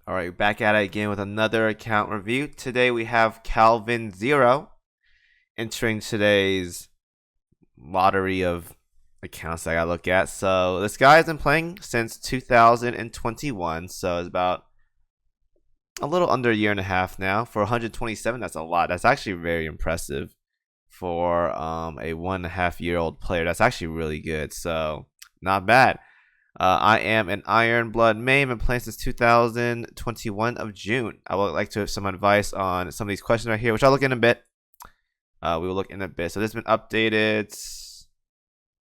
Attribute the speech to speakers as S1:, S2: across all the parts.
S1: Alright, back at it again with another account review. Today we have calvin0 entering today's lottery of accounts that I gotta look at. So this guy has been playing since 2021, so it's about a little under a year and a half now. For 127, that's a lot. That's actually very impressive for a 1.5-year-old player. That's actually really good, so not bad. I am an Iron Blood main, been playing since 2021 of June. I would like to have some advice on some of these questions right here, which I'll look in a bit. We will look in a bit. So this has been updated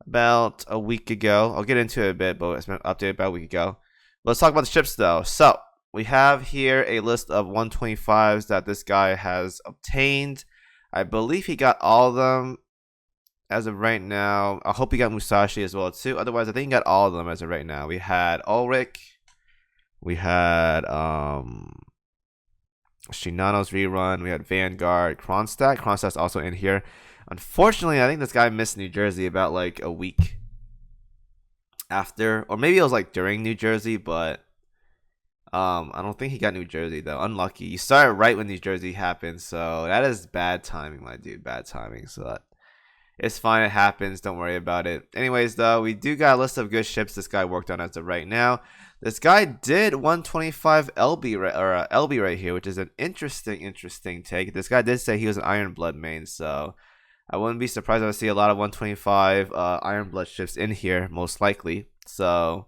S1: about a week ago. I'll get into it a bit, but it's been updated about a week ago. Let's talk about the ships though. So we have here a list of 125s that this guy has obtained. I believe he got all of them as of right now. I hope he got Musashi as well too. Otherwise, I think he got all of them as of right now. We had Ulrich. We had Shinano's rerun. We had Vanguard. Kronstadt. Kronstadt's also in here. Unfortunately, I think this guy missed New Jersey about like a week after. Or maybe it was like during New Jersey, but I don't think he got New Jersey though. Unlucky. You started right when New Jersey happened, so that is bad timing, my dude. Bad timing. So that it's fine, it happens, don't worry about it. Anyways though, we do got a list of good ships this guy worked on as of right now. This guy did 125 LB right here, which is an interesting take. This guy did say he was an Iron Blood main, so I wouldn't be surprised if I see a lot of 125 Iron Blood ships in here, most likely. So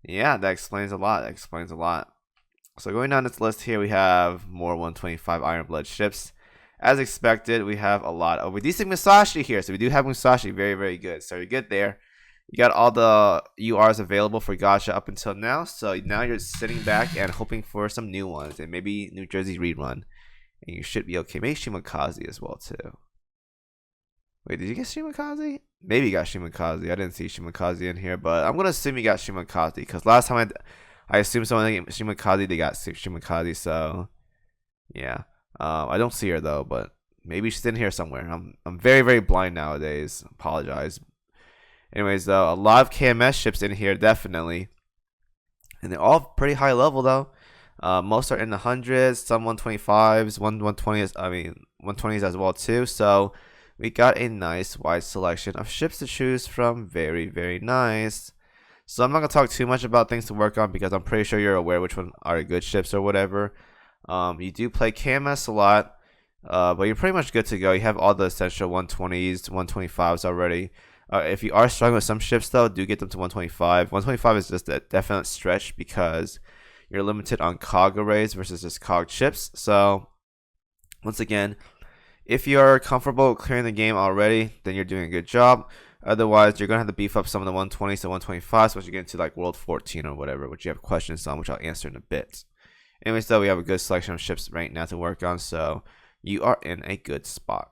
S1: yeah, that explains a lot. So going down this list here, we have more 125 Iron Blood ships. As expected, we have a lot of decent Musashi here. So we do have Musashi, very good. So you're good there. You got all the URs available for gacha up until now. So now you're sitting back and hoping for some new ones and maybe New Jersey rerun, and you should be okay. Maybe KimoCheese as well too. Wait, did you get KimoCheese? Maybe you got KimoCheese. I didn't see KimoCheese in here, but I'm gonna assume you got KimoCheese because last time I assumed someone got KimoCheese, they got KimoCheese. So yeah. I don't see her though, but maybe she's in here somewhere. I'm very blind nowadays. Apologize. Anyways though, a lot of KMS ships in here definitely, and they're all pretty high level though. Most are in the hundreds, some 125s, 120s. I mean 120s as well too. So we got a nice wide selection of ships to choose from. Very nice. So I'm not gonna talk too much about things to work on because I'm pretty sure you're aware which one are good ships or whatever. You do play KMS a lot, but you're pretty much good to go. You have all the essential 120s, 125s already. If you are struggling with some ships though, do get them to 125. 125 is just a definite stretch because you're limited on cog arrays versus just cog chips. So once again, if you're comfortable clearing the game already, then you're doing a good job. Otherwise, you're gonna have to beef up some of the 120s to 125s once you get into like World 14 or whatever, which you have questions on, which I'll answer in a bit. Anyways, though, we have a good selection of ships right now to work on, so you are in a good spot.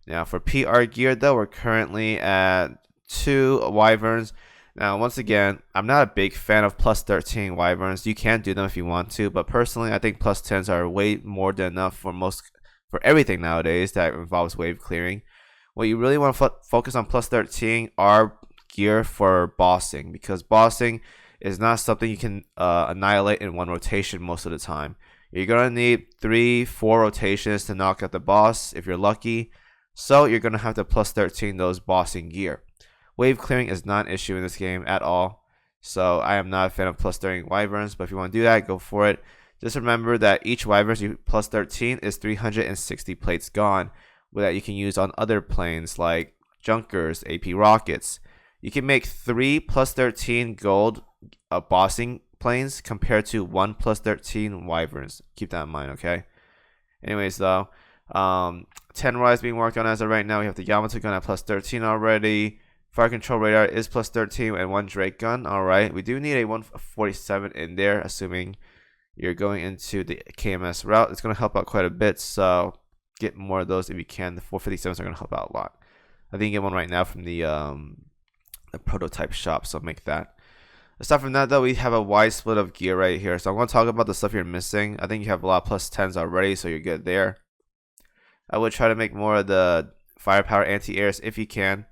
S1: Now, for PR gear, though, we're currently at 2 Wyverns. Now, once again, I'm not a big fan of plus 13 Wyverns. You can do them if you want to, but personally, I think plus 10s are way more than enough for everything nowadays that involves wave clearing. What you really want to focus on plus 13 are gear for bossing, because bossing is not something you can annihilate in one rotation most of the time. You're gonna need 3-4 rotations to knock out the boss if you're lucky. So you're gonna have to plus 13 those bossing gear. Wave clearing is not an issue in this game at all. So I am not a fan of plus 13 Wyverns, but if you want to do that, go for it. Just remember that each Wyverns you plus 13 is 360 plates gone, that you can use on other planes like Junkers, AP rockets. You can make 3 plus 13 gold bossing planes compared to 1 plus 13 Wyverns. Keep that in mind, okay? Anyways, though, 10 Rise being worked on as of right now. We have the Yamato gun at plus 13 already. Fire control radar is plus 13 and 1 Drake gun. Alright, we do need a 147 in there, assuming you're going into the KMS route. It's going to help out quite a bit, so get more of those if you can. The 457s are going to help out a lot. I think you get one right now from the prototype shop, so make that. Aside from that, though, we have a wide split of gear right here. So I'm going to talk about the stuff you're missing. I think you have a lot of plus 10s already, so you're good there. I would try to make more of the firepower anti-airs if you can.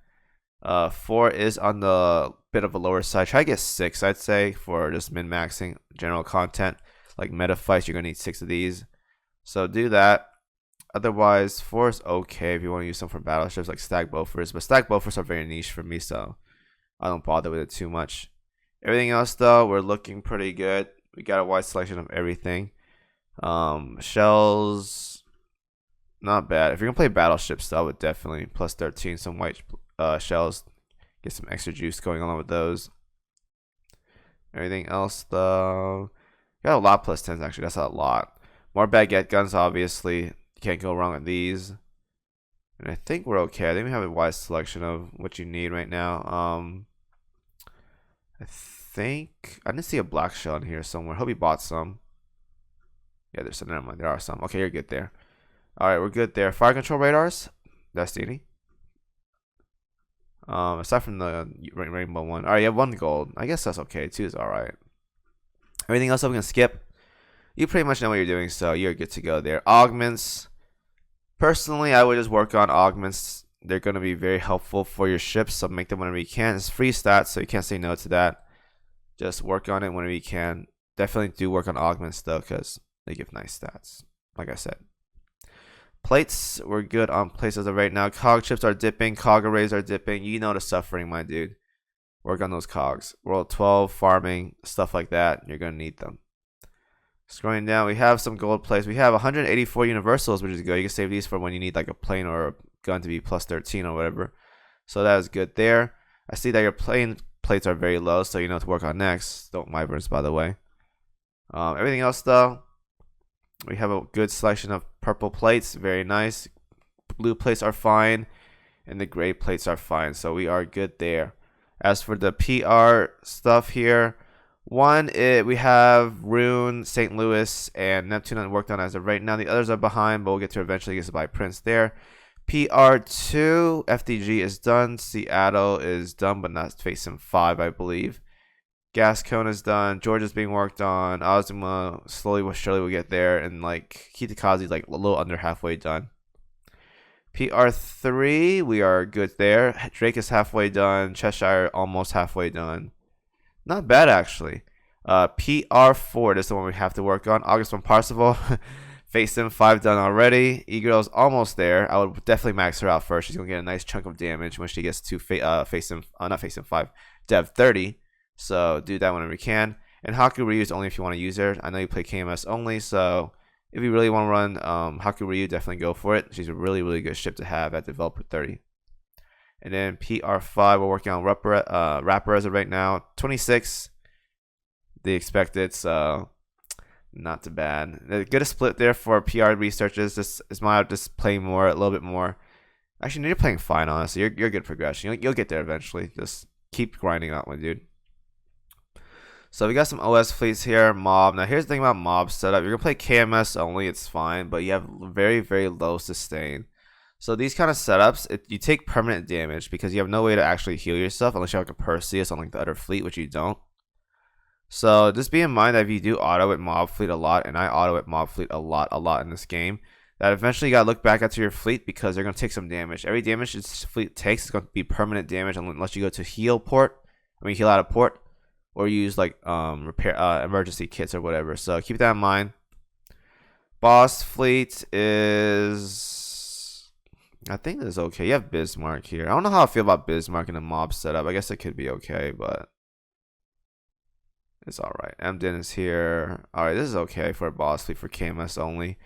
S1: 4 is on the bit of a lower side. Try to get 6, I'd say, for just min-maxing general content. Like meta fights, you're going to need 6 of these. So do that. Otherwise, 4 is okay if you want to use some for battleships like Stag Bofors. But Stag Bofors are very niche for me, so I don't bother with it too much. Everything else, though, we're looking pretty good. We got a wide selection of everything. Shells, not bad. If you're going to play battleships, though, I would definitely plus 13 some white shells. Get some extra juice going on with those. Everything else, though, got a lot plus 10s, actually. That's a lot. More baguette guns, obviously. You can't go wrong with these. And I think we're okay. I think we have a wide selection of what you need right now. I think I didn't see a black shell in here somewhere. Hope you bought some. Yeah, there's some. Never mind. There are some. Okay, you're good there. All right, we're good there. Fire control radars. Destiny. Aside from the rainbow one. All right, you have 1 gold. I guess that's okay. 2 is all right. Everything else I'm gonna skip. You pretty much know what you're doing, so you're good to go there. Augments. Personally, I would just work on augments. They're going to be very helpful for your ships, so make them whenever you can. It's free stats, so you can't say no to that. Just work on it whenever you can. Definitely do work on augments, though, because they give nice stats, like I said. Plates, we're good on plates as of right now. Cog chips are dipping. Cog arrays are dipping. You know the suffering, my dude. Work on those cogs. World 12, farming, stuff like that. You're going to need them. Scrolling down, we have some gold plates. We have 184 universals, which is good. You can save these for when you need like a plane or a gun to be plus 13 or whatever. So that is good there. I see that your plane plates are very low, so you know what to work on next. Don't wyverns, by the way. Everything else, though, we have a good selection of purple plates. Very nice. Blue plates are fine, and the gray plates are fine. So we are good there. As for the PR stuff here, we have Rune, St. Louis, and Neptune worked on as of right now. The others are behind, but we'll get to eventually get by Prince there. PR2, FDG is done. Seattle is done, but not facing 5, I believe. Gascon is done. Georgia's being worked on. Ozuma slowly but surely will get there, and like Kitakazi's like a little under halfway done. PR3, we are good there. Drake is halfway done. Cheshire almost halfway done. Not bad, actually. PR4, this is the one we have to work on. August 1 Parsifal. Face him, 5 done already. E-Girl's almost there. I would definitely max her out first. She's going to get a nice chunk of damage when she gets to face him, not face him 5, Dev 30. So do that whenever you can. And Haku Ryu is only if you want to use her. I know you play KMS only, so if you really want to run Haku Ryu, definitely go for it. She's a really, really good ship to have at Developer 30. And then PR5, we're working on Rapper as of right now. 26, the expected, so not too bad. Get a split there for PR researchers. This is my just playing more, a little bit more. Actually, you're playing fine, honestly. You're good progression. You'll get there eventually. Just keep grinding out, my dude. So we got some OS fleets here. Mob. Now here's the thing about mob setup. You're gonna play KMS only, it's fine, but you have very, very low sustain. So these kind of setups, you take permanent damage because you have no way to actually heal yourself unless you have like a Perseus on like the other fleet, which you don't. So just be in mind that if you do auto at mob fleet a lot, and I auto at mob fleet a lot in this game, that eventually you gotta look back at your fleet because they're gonna take some damage. Every damage this fleet takes is gonna be permanent damage unless you go to heal out of port, or use like repair emergency kits or whatever. So keep that in mind. Boss fleet is, I think it's okay. You have Bismarck here. I don't know how I feel about Bismarck in a mob setup. I guess it could be okay, but it's alright. Emden is here. Alright, this is okay for a boss fleet for KMS only.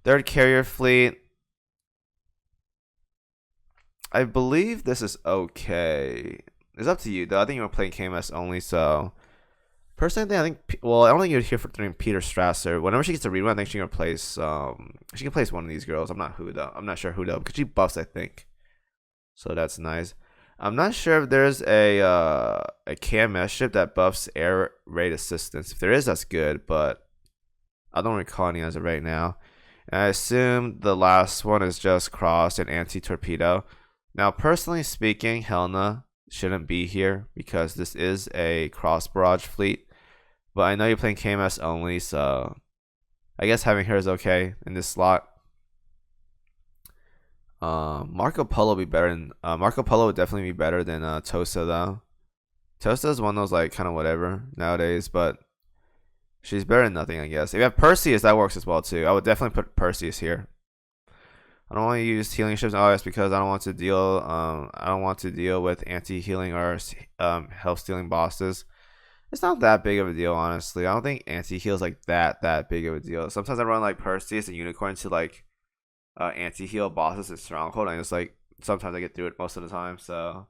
S1: Third carrier fleet, I believe this is okay. It's up to you, though. I think you were playing KMS only, so personally, I think, well, I don't think you're here for doing Peter Strasser. Whenever she gets a rerun, I think she can place she can place one of these girls. I'm not sure who though, because she buffs, I think. So that's nice. I'm not sure if there's a KMS ship that buffs air raid assistance. If there is, that's good, but I don't recall any as of right now. And I assume the last one is just cross and anti-torpedo. Now, personally speaking, Helena shouldn't be here because this is a cross barrage fleet. But I know you're playing KMS only, so I guess having her is okay in this slot. Marco Polo would be better than Marco Polo would definitely be better than Tosa though. Tosta is one of those like kind of whatever nowadays, but she's better than nothing, I guess. If you have Perseus, that works as well too. I would definitely put Perseus here. I don't want to use healing ships. Oh, that's because I don't want to deal. I don't want to deal with anti-healing or health stealing bosses. It's not that big of a deal, honestly. I don't think anti-heal is like that big of a deal. Sometimes I run like Perseus and Unicorn to like anti-heal bosses in Stronghold, and it's like sometimes I get through it most of the time. So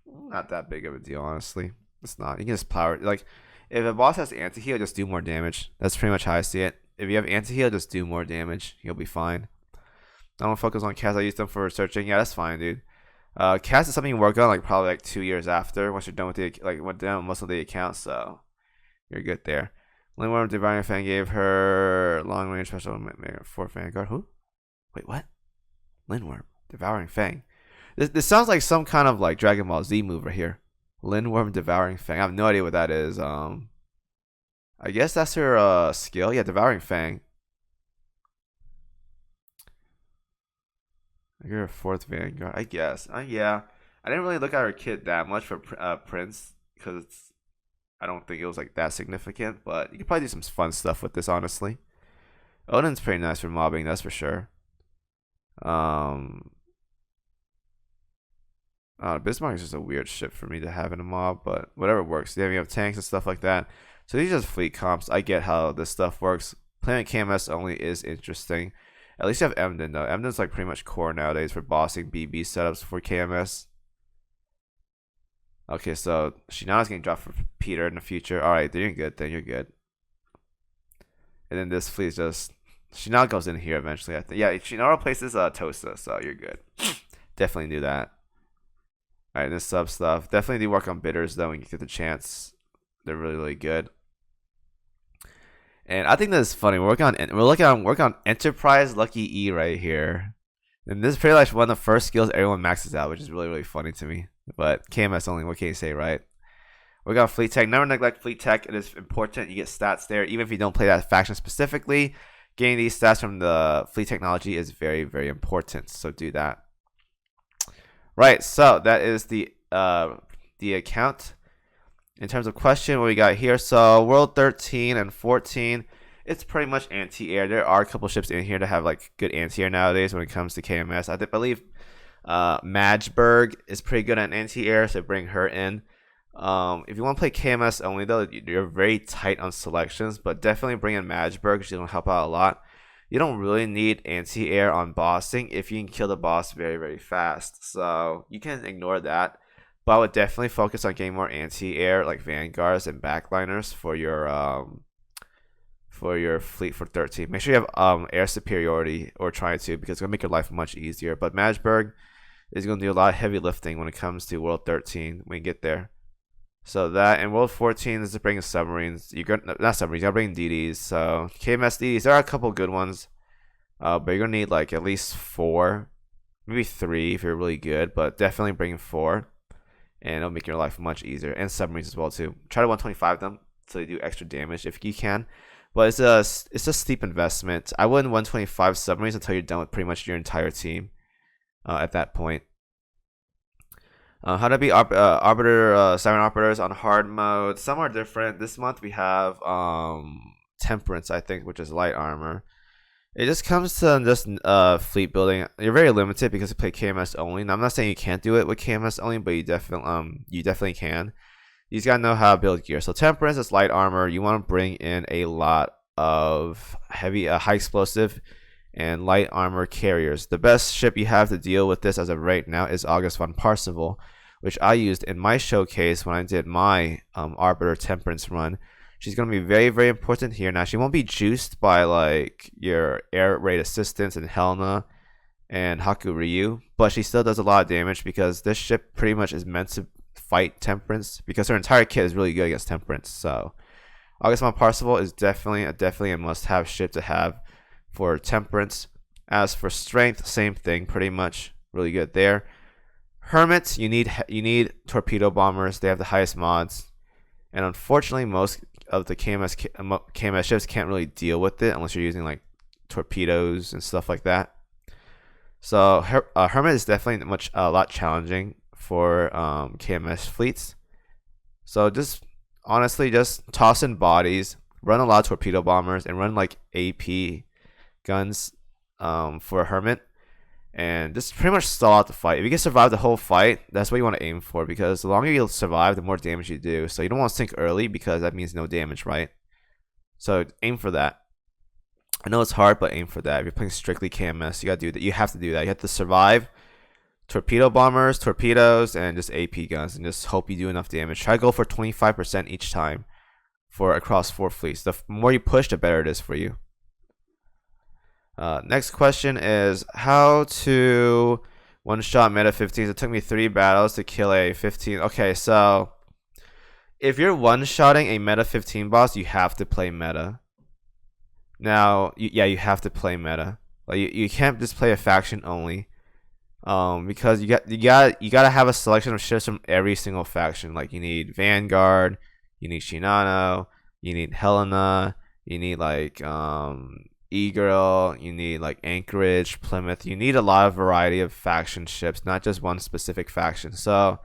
S1: not that big of a deal, honestly. It's not. You can just power like if a boss has anti-heal, just do more damage. That's pretty much how I see it. If you have anti-heal, just do more damage. You'll be fine. I don't focus on cast. I use them for searching. Yeah, that's fine, dude. Cast is something you work on like probably like 2 years after once you're done with the like when done most of the accounts, so you're good there. Lindworm Devouring Fang gave her long range special for Vanguard. Who? Wait, what? Lindworm Devouring Fang. This sounds like some kind of like Dragon Ball Z move right here. Lindworm Devouring Fang. I have no idea what that is. I guess that's her skill. Yeah, Devouring Fang. You're a fourth Vanguard, I guess. Yeah, I didn't really look at her kit that much for Prince because I don't think it was like that significant. But you could probably do some fun stuff with this, honestly. Odin's pretty nice for mobbing, that's for sure. Bismarck is just a weird ship for me to have in a mob, but whatever works. Yeah, we have tanks and stuff like that. So these are just fleet comps. I get how this stuff works. Playing KMS only is interesting. At least you have Emden though. Emden's like pretty much core nowadays for bossing BB setups for KMS. Okay, so Shinana's getting dropped for Peter in the future. Alright, then you're good. Then you're good. And then this fleet is just Shinana goes in here eventually, I think. Yeah, Shinana replaces Tosa, so you're good. Definitely do that. Alright, this sub stuff. Definitely do work on bitters though when you get the chance. They're really good. And I think this is funny. We're working on Enterprise Lucky E right here. And this is pretty much one of the first skills everyone maxes out, which is really funny to me. But KMS only, what can you say, right? We got Fleet Tech. Never neglect Fleet Tech. It is important. You get stats there. Even if you don't play that faction specifically, getting these stats from the Fleet Technology is very important. So do that. Right, so that is the account. In terms of question, what we got here, so World 13 and 14, it's pretty much anti-air. There are a couple ships in here that have like good anti-air nowadays when it comes to KMS. I believe Majberg is pretty good at anti-air, so bring her in. If you want to play KMS only though, you're very tight on selections, but definitely bring in Majberg. She's gonna help out a lot. You don't really need anti-air on bossing if you can kill the boss very fast, so you can ignore that. But I would definitely focus on getting more anti-air like vanguards and backliners for your fleet for 13. Make sure you have air superiority or try to, because it's gonna make your life much easier. But Majberg is gonna do a lot of heavy lifting when it comes to World 13 when you get there. So that, and World 14 is to bring submarines. Not submarines. You're bringing DDs. So KMS DDs, there are a couple good ones, but you're gonna need like at least 4, maybe 3 if you're really good. But definitely bring 4. And it'll make your life much easier, and submarines as well too. Try to 125 them so they do extra damage if you can, but it's a steep investment. I wouldn't 125 submarines until you're done with pretty much your entire team at that point. How to be arbiter siren operators on hard mode. Some are different. This month we have temperance, I think, which is light armor. It just comes to just fleet building. You're very limited because you play KMS only. Now, I'm not saying you can't do it with KMS only, but you definitely can. You just gotta know how to build gear. So temperance is light armor. You want to bring in a lot of heavy, high explosive, and light armor carriers. The best ship you have to deal with this as of right now is August von Parzival, which I used in my showcase when I did my Arbiter Temperance run. She's going to be very important here. Now, she won't be juiced by like your air raid assistants and Helena and Haku Ryu, but she still does a lot of damage because this ship pretty much is meant to fight Temperance, because her entire kit is really good against Temperance. So August von Parzival is definitely a must-have ship to have for Temperance. As for strength, same thing, pretty much really good there. Hermits, you need torpedo bombers. They have the highest mods, and unfortunately, most of the KMS ships can't really deal with it unless you're using like torpedoes and stuff like that. So Hermit is definitely a lot challenging for KMS fleets. So just honestly, just toss in bodies, run a lot of torpedo bombers, and run like AP guns for a hermit, and just pretty much stall out the fight. If you can survive the whole fight, that's what you want to aim for, because the longer you survive, the more damage you do. So you don't want to sink early because that means no damage, right? So aim for that. I know it's hard, but aim for that. If you're playing strictly KMS, you gotta do that. You have to do that. You have to survive torpedo bombers, torpedoes, and just AP guns, and just hope you do enough damage. Try to go for 25% each time for across 4 fleets. The more you push, the better it is for you. Next question is how to one-shot meta 15s. It took me 3 battles to kill a 15. Okay, so if you're one-shotting a meta 15 boss, you have to play meta. Now, you have to play meta. Like you can't just play a faction only. Because you gotta have a selection of ships from every single faction. Like you need Vanguard, you need Shinano, you need Helena, you need like E-Girl, you need like Anchorage, Plymouth. You need a lot of variety of faction ships, not just one specific faction. So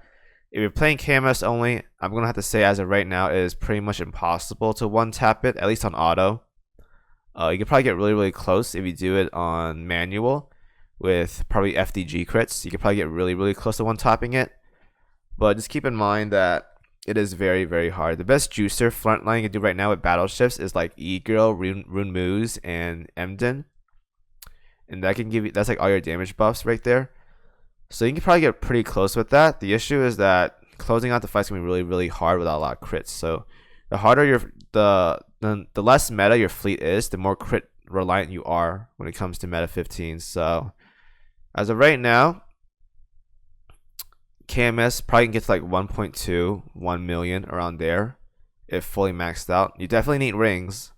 S1: if you're playing KMS only, I'm gonna have to say as of right now it is pretty much impossible to one tap it, at least on auto. You can probably get really close if you do it on manual with probably FDG crits. You could probably get really close to one tapping it, but just keep in mind that it is very hard. The best juicer frontline you can do right now with battleships is like E-Girl, Rune Moose, and Emden, and that can give you, that's like all your damage buffs right there. So you can probably get pretty close with that. The issue is that closing out the fight's gonna be really hard without a lot of crits. So the harder the less meta your fleet is, the more crit reliant you are when it comes to meta 15. So as of right now, KMS probably can get to like 1.2, 1 million around there if fully maxed out. You definitely need rings.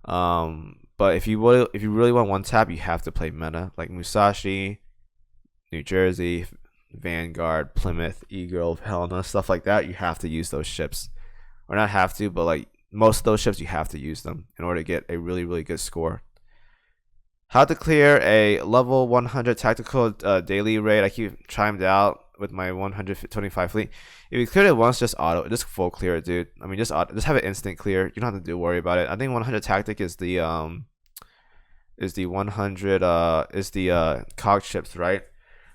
S1: But if you really want one tap, you have to play meta like Musashi, New Jersey, Vanguard, Plymouth, E-Girl, Helena, stuff like that. You have to use those ships, or not have to, but like most of those ships you have to use them in order to get a really good score. How to clear a level 100 tactical daily raid. I keep chimed out with my 125 fleet. If you cleared it once, just full clear it, dude. I mean, just have it instant clear. You don't have to worry about it. I think 100 tactic is the 100 cog ships, right?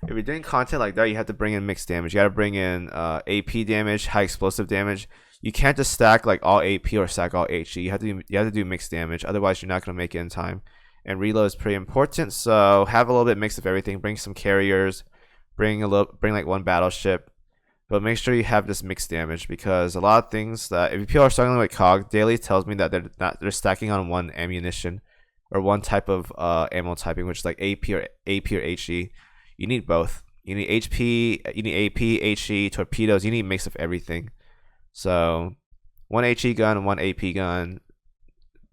S1: If you're doing content like that, you have to bring in mixed damage. You got to bring in AP damage, high explosive damage. You can't just stack like all AP or stack all HE. You have to do mixed damage. Otherwise, you're not gonna make it in time. And reload is pretty important. So have a little bit mix of everything. Bring some carriers. Bring like one battleship. But make sure you have this mixed damage, because a lot of things that if people are struggling with cog daily tells me that they're stacking on one ammunition or one type of ammo typing, which is like AP or HE. You need both. You need HP. You need AP, HE, torpedoes. You need a mix of everything. So one HE gun, one AP gun,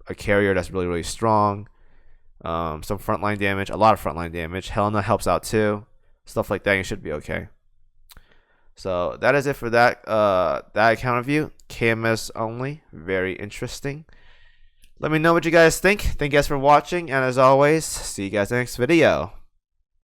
S1: a carrier that's really strong, some frontline damage, a lot of frontline damage. Helena helps out too. Stuff like that, you should be okay. So that is it for that account review. KMS only, very interesting. Let me know what you guys think. Thank you guys for watching, and as always, see you guys in the next video.